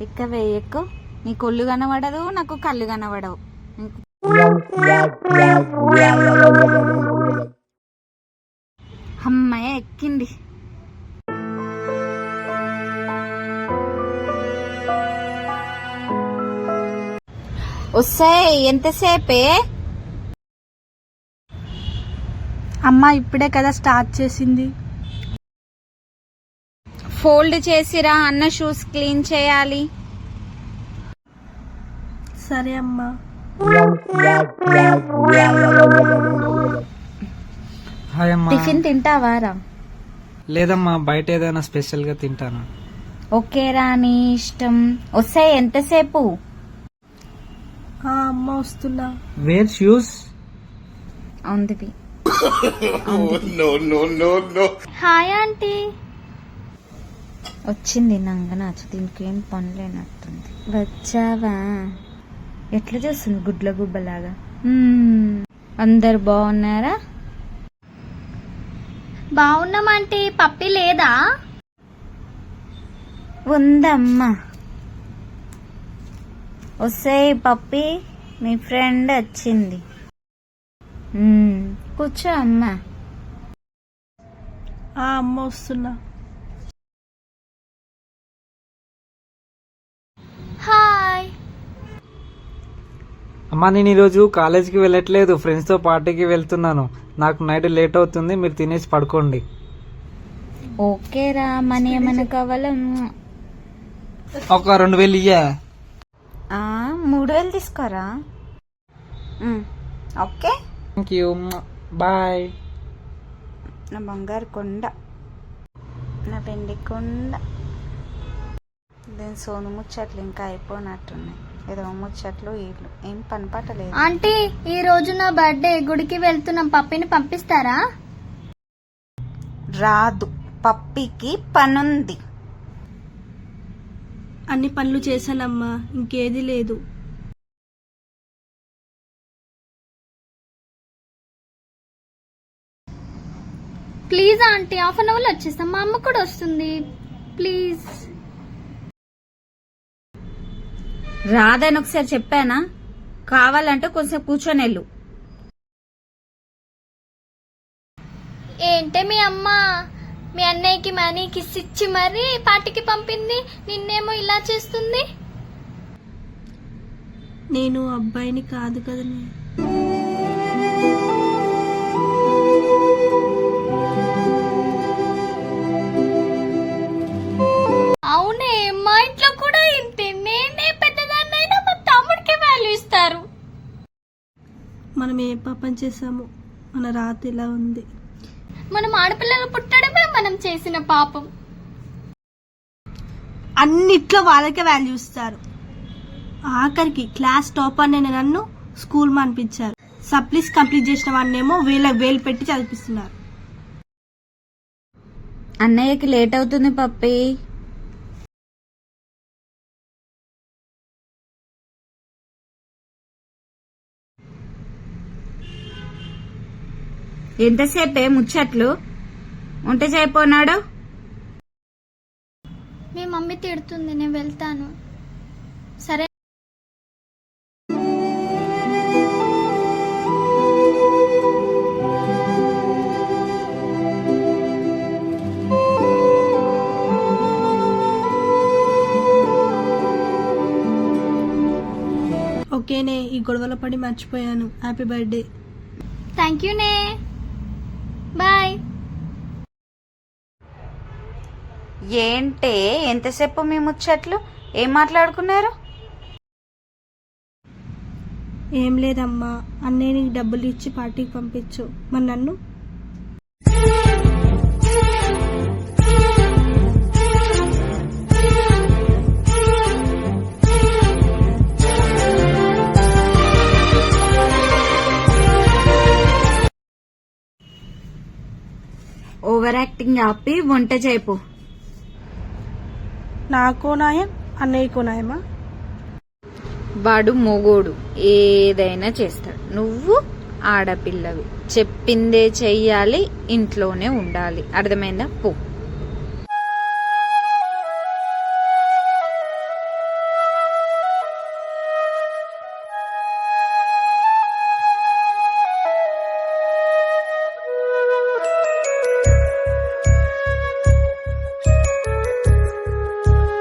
ఎక్కవే ఎక్కు, నీ కొల్లు కనబడదు, నాకు కళ్ళు కనబడవు. అమ్మాయి ఎక్కింది. వస్తాయి ఎంతసేపే? అమ్మ ఇప్పుడే కదా స్టార్ట్ చేసింది. ఫోల్డ్ చేసిరా, అన్న షూస్ క్లీన్ చేయాలి. సరే అమ్మా. హాయ్ అమ్మా. టిఫిన్ తింటావారా? లేదమ్మా, బయట ఏదైనా స్పెషల్ గా తింటాను. ఓకేరా, నీ ఇష్టం. వస్తాయి ఎంతసేపు? అమ్మ వస్తున్నా. Where shoes? ఉంది. Hi aunty. వచ్చింది నంగనాచు, దీనికి ఏం పనులేనట్టుంది. వచ్చావా? ఎట్లా చేస్తుంది గుడ్ల గుబ్బలాగా? అందరు బాగున్నారా? బాగున్నాం ఆంటీ. పప్పి లేదా? ఉందమ్మా. వస్తాయి పప్పి, మీ ఫ్రెండ్ వచ్చింది. కూర్చో అమ్మా. అమ్మ వస్తున్నా. హాయ్. అమ్మా, నేను ఈరోజు కాలేజీకి వెళ్ళట్లేదు, ఫ్రెండ్స్ తో పార్టీకి వెళ్తున్నాను. నాకు నైట్ లేట్ అవుతుంది, మీరు తినేసి పడుకోండి. ఓకేరా, మనీ ఏమైనా కావాలా? ఒక 2000 ఇయ్యా. 3000 తీసుకోరా. Okay, thank you. బాయ్. నా బంగారు కొండ, నా పెండి కొండ. దీని సోను ముచ్చట్లు ఇంకా అయిపోయినట్టున్నాయి. ఏదో ముచ్చట్లు వీళ్ళు ఏం పని పట్టలేదు. ఆంటీ, ఈ రోజు నా బర్త్డే, గుడికి వెళ్తున్నాం. పప్పిని పంపిస్తారా? రాదు, పప్పికి పనుంది. అన్ని పనులు చేశానమ్మా, ఇంకేది లేదు. Please aunty, half an hour లో వచ్చేస్తాం. మా అమ్మ కూడా వస్తుంది. ప్లీజ్. రాదని ఒకసారి చెప్పానా? కావాలంటే కొంచెం కూర్చొని వెళ్ళు. ఏంటే మీ అమ్మ మీ అన్నయ్యకి మనీ కిస్ ఇచ్చి మరీ పార్టీకి పంపింది, నిన్నేమో ఇలా చేస్తుంది. నేను అబ్బాయిని కాదు కదనే. అవునే, మా ఇంట్లో కూడా ఇంతే. నేనే పెద్దదాన్నైనా మా తమ్ముడికి వాల్యూ ఇస్తారు. మనం ఏ పాపం చేసాము, మన రాత ఇలా ఉంది. మనం ఆడపిల్లలు పుట్టడమే మనం చేసిన పాపం. అన్నిట్లో వాళ్ళకే వాల్యూ ఇస్తారు. ఆఖరికి క్లాస్ టాపర్ నేను నన్ను స్కూల్ మానిపించారు. సప్లీస్ కంప్లీట్ చేసిన వాడినేమో వేలు పెట్టి చదివిస్తున్నారు. అన్నయ్యకి లేట్ అవుతుంది పప్పి. ఎంతసేపే ముచ్చట్లు? వంట చేయపోనాడు. మీ మమ్మీ తిడుతుంది, నేను వెళ్తాను. సరే. ఓకేనే, ఈ గొడవల పడి మర్చిపోయాను. Happy birthday. థ్యాంక్ యూ నే. బాయ్. ఏంటే ఎంతసేపు మీ ముచ్చట్లు? ఏం మాట్లాడుకున్నారు? ఏం లేదమ్మా, అన్నయ్య నీకు డబ్బులు ఇచ్చి పార్టీకి పంపించు. మరి నన్ను? ఓవర్ యాక్టింగ్ ఆపి వంట చేయపు. నాకో నాయం, అన్నయ్యకో నాయమా? వాడు మొగోడు, ఏదైనా చేస్తాడు. నువ్వు ఆడపిల్లవి, చెప్పిందే చెయ్యాలి, ఇంట్లోనే ఉండాలి. అర్థమైందా? పో.